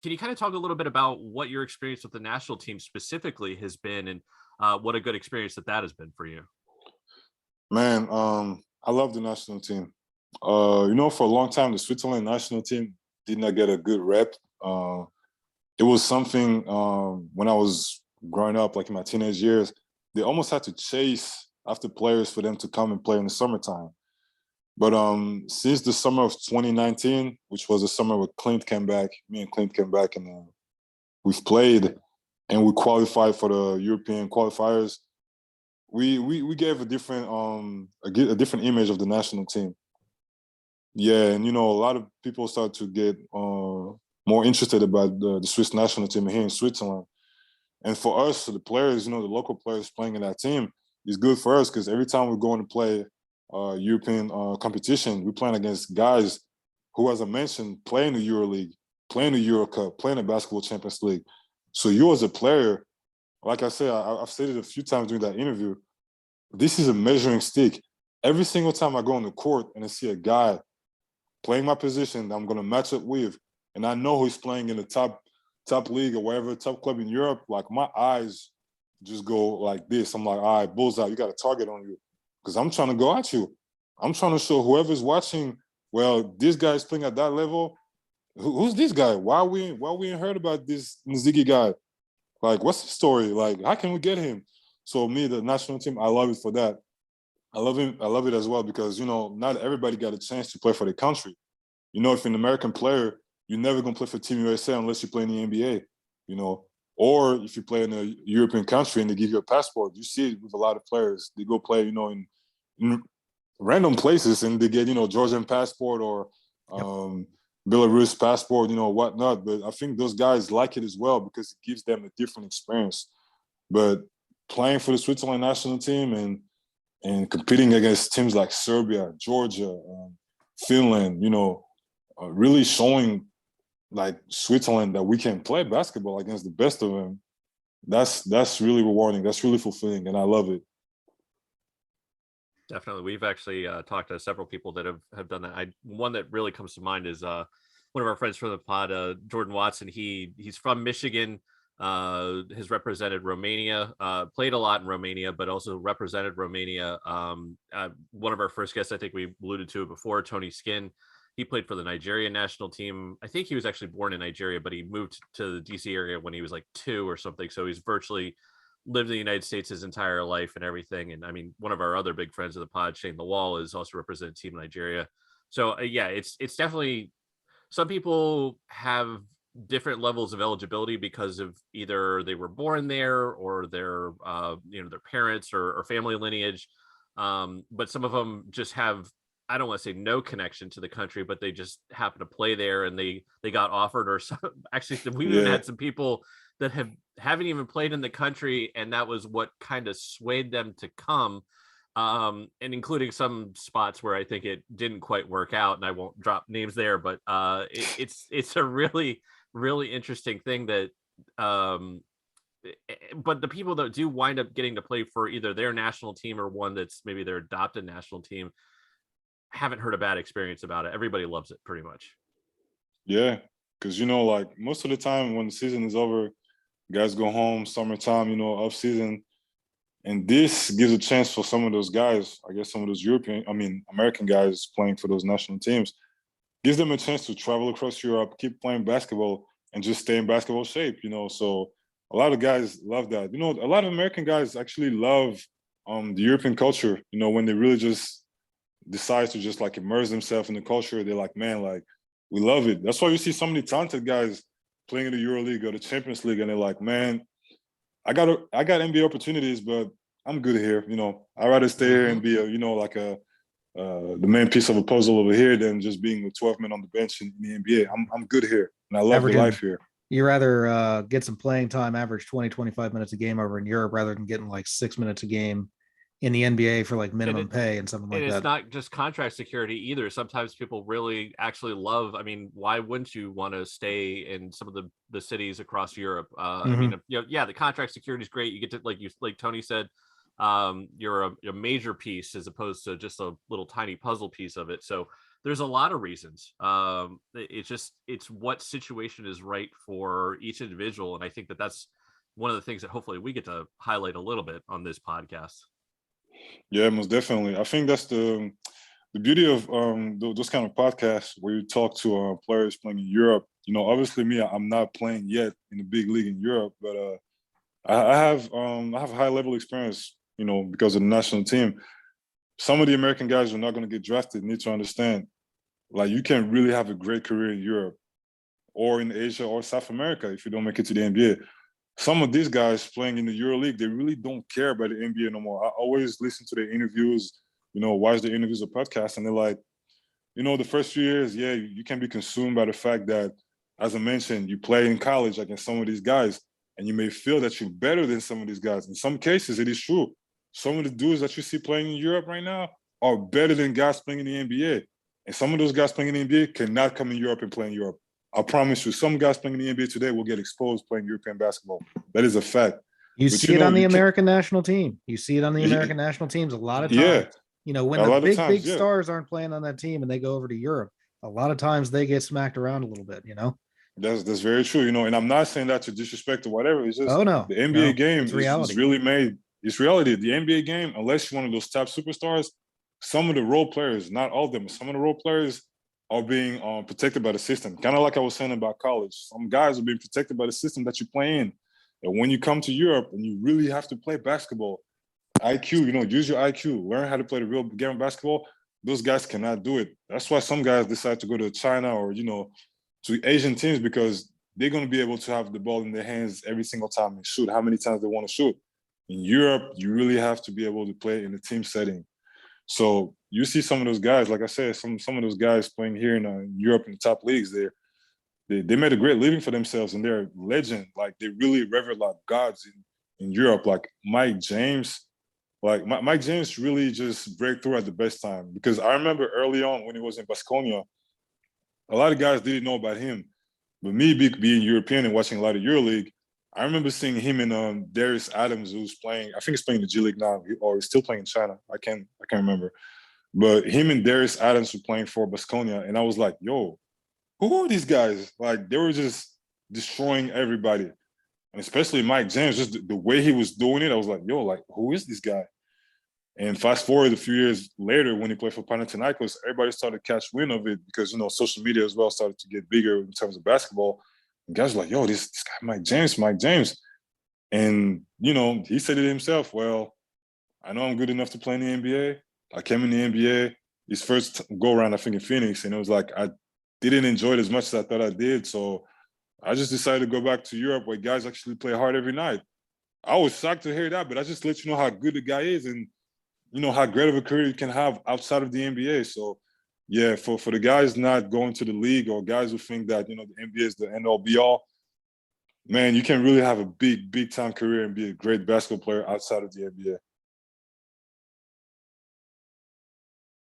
Can you kind of talk a little bit about what your experience with the national team specifically has been, and what a good experience that has been for you? Man, I love the national team. For a long time, the Switzerland national team did not get a good rep. Uh, it was something when I was growing up, like in my teenage years, they almost had to chase after players for them to come and play in the summertime. But since the summer of 2019, which was the summer where Clint came back, me and Clint came back, and we've played and we qualified for the European qualifiers. We gave a different a different image of the national team. Yeah, and a lot of people start to get more interested about the Swiss national team here in Switzerland. And for us, the players, the local players playing in that team, is good for us because every time we're going to play European competition, we're playing against guys who, as I mentioned, play in the EuroLeague, play in the Euro Cup, play in the Basketball Champions League. So you as a player, like I said, I've said it a few times during that interview, this is a measuring stick. Every single time I go on the court and I see a guy playing my position that I'm going to match up with, and I know he's playing in the top league or whatever, top club in Europe, like my eyes just go like this. I'm like, all right, bullseye, you got a target on you. Because I'm trying to go at you. I'm trying to show whoever's watching, well, this guy's playing at that level. Who's this guy? Why we ain't heard about this Nzege guy? Like, what's the story? Like, how can we get him? So me, the national team, I love it for that. I love him. I love it as well because, not everybody got a chance to play for their country. If you're an American player, you're never going to play for Team USA unless you play in the NBA, or if you play in a European country and they give you a passport. You see it with a lot of players. They go play, in random places and they get, Georgian passport or Yep. Belarus passport, whatnot. But I think those guys like it as well because it gives them a different experience. But playing for the Switzerland national team and competing against teams like Serbia, Georgia, Finland, really showing like Switzerland that we can play basketball against the best of them. That's really rewarding. That's really fulfilling, and I love it. Definitely. We've actually talked to several people that have done that. One that really comes to mind is one of our friends from the pod, Jordan Watson. He's from Michigan, has represented Romania, played a lot in Romania, but also represented Romania. One of our first guests, I think we alluded to it before, Tony Skin. He played for the Nigerian national team. I think he was actually born in Nigeria, but he moved to the DC area when he was like 2 or something. So he's virtually lived in the United States his entire life and everything. And I mean, one of our other big friends of the pod, Shane Lawal, is also represented Team Nigeria. So yeah, it's definitely, some people have different levels of eligibility because of either they were born there or their their parents or family lineage. But some of them just have, I don't want to say no connection to the country, but they just happen to play there and they got offered, or some, actually we even Yeah, had some people that haven't even played in the country, and that was what kind of swayed them to come. And including some spots where I think it didn't quite work out, and I won't drop names there, but it's a really, really interesting thing that but the people that do wind up getting to play for either their national team or one that's maybe their adopted national team haven't heard a bad experience about it. Everybody loves it pretty much. yeah. Because like most of the time when the season is over, guys go home, summertime, off season, and this gives a chance for some of those guys. I guess some of those American guys playing for those national teams, gives them a chance to travel across Europe, keep playing basketball, and just stay in basketball shape. So a lot of guys love that. A lot of American guys actually love the European culture. When they really just decide to just like immerse themselves in the culture, they're like, man, like we love it. That's why you see so many talented guys playing in the EuroLeague or the Champions League, and they're like, man, I got NBA opportunities, but I'm good here. I'd rather stay here and be like the main piece of a puzzle over here than just being with 12 men on the bench in the NBA. I'm good here, and I love the Averaging, life here. you rather get some playing time, average 20, 25 minutes a game over in Europe rather than getting like 6 minutes a game in the NBA for like minimum pay and something like And it's that. not just contract security either. Sometimes people really actually love, I mean, why wouldn't you want to stay in some of the cities across Europe? I mean, yeah, the contract security is great. You get to, like Tony said, you're a major piece as opposed to just a little tiny puzzle piece of it. So there's a lot of reasons. It's what situation is right for each individual, and I think that that's one of the things that hopefully we get to highlight a little bit on this podcast. Yeah, most definitely. I think that's the beauty of those kind of podcasts where you talk to players playing in Europe. You know, obviously me, I'm not playing yet in the big league in Europe, but I have high level experience. You know, because of the national team. Some of the American guys who are not going to get drafted need to understand, like, you can really have a great career in Europe or in Asia or South America if you don't make it to the NBA. Some of these guys playing in the EuroLeague, they really don't care about the NBA no more. I always listen to their interviews, you know, watch the interviews or podcasts, and they're like, you know, the first few years, yeah, you can be consumed by the fact that, as I mentioned, you play in college against some of these guys, and you may feel that you're better than some of these guys. In some cases, it is true. Some of the dudes that you see playing in Europe right now are better than guys playing in the NBA. And some of those guys playing in the NBA cannot come in Europe and play in Europe. I promise you, some guys playing in the NBA today will get exposed playing European basketball. That is a fact. You But see it on the American national team. You see it on the Yeah. American national teams a lot of Yeah, times. You know, when a the lot of big, times, big yeah. stars aren't playing on that team and they go over to Europe, a lot of times they get smacked around a little bit, you know? That's very true, you know, and I'm not saying that to disrespect or whatever. It's just Oh, no. the NBA No, game it's is reality. really made. It's reality. The NBA game, unless you're one of those top superstars, some of the role players, not all of them, some of the role players are being protected by the system. Kind of like I was saying about college. Some guys are being protected by the system that you play in. And when you come to Europe and you really have to play basketball, IQ, you know, use your IQ, learn how to play the real game of basketball. Those guys cannot do it. That's why some guys decide to go to China or, you know, to Asian teams, because they're going to be able to have the ball in their hands every single time and shoot how many times they want to shoot. In Europe, you really have to be able to play in a team setting. So you see some of those guys, like I said, some of those guys playing here in Europe in the top leagues, they made a great living for themselves, and they're legend. Like, they really revered like gods in Europe. Like Mike James, like Mike James really just break through at the best time, because I remember early on when he was in Baskonia, a lot of guys didn't know about him. But me being European and watching a lot of EuroLeague, I remember seeing him and Darius Adams, who's playing, I think he's playing the G League now, or he's still playing in China. I can't remember. But him and Darius Adams were playing for Baskonia, and I was like, yo, who are these guys? Like, they were just destroying everybody. And especially Mike James, just the way he was doing it, I was like, yo, like, who is this guy? And fast forward a few years later, when he played for Panathinaikos, everybody started to catch wind of it because, you know, social media as well started to get bigger in terms of basketball. And guys were like, yo, this guy, Mike James. And, you know, he said it himself, well, I know I'm good enough to play in the NBA. I came in the NBA, his first go-around, I think, in Phoenix, and it was like, I didn't enjoy it as much as I thought I did. So I just decided to go back to Europe where guys actually play hard every night. I was shocked to hear that, but I just let you know how good the guy is and, you know, how great of a career you can have outside of the NBA. So, yeah, for the guys not going to the league, or guys who think that, you know, the NBA is the end-all be-all, man, you can really have a big time career and be a great basketball player outside of the NBA.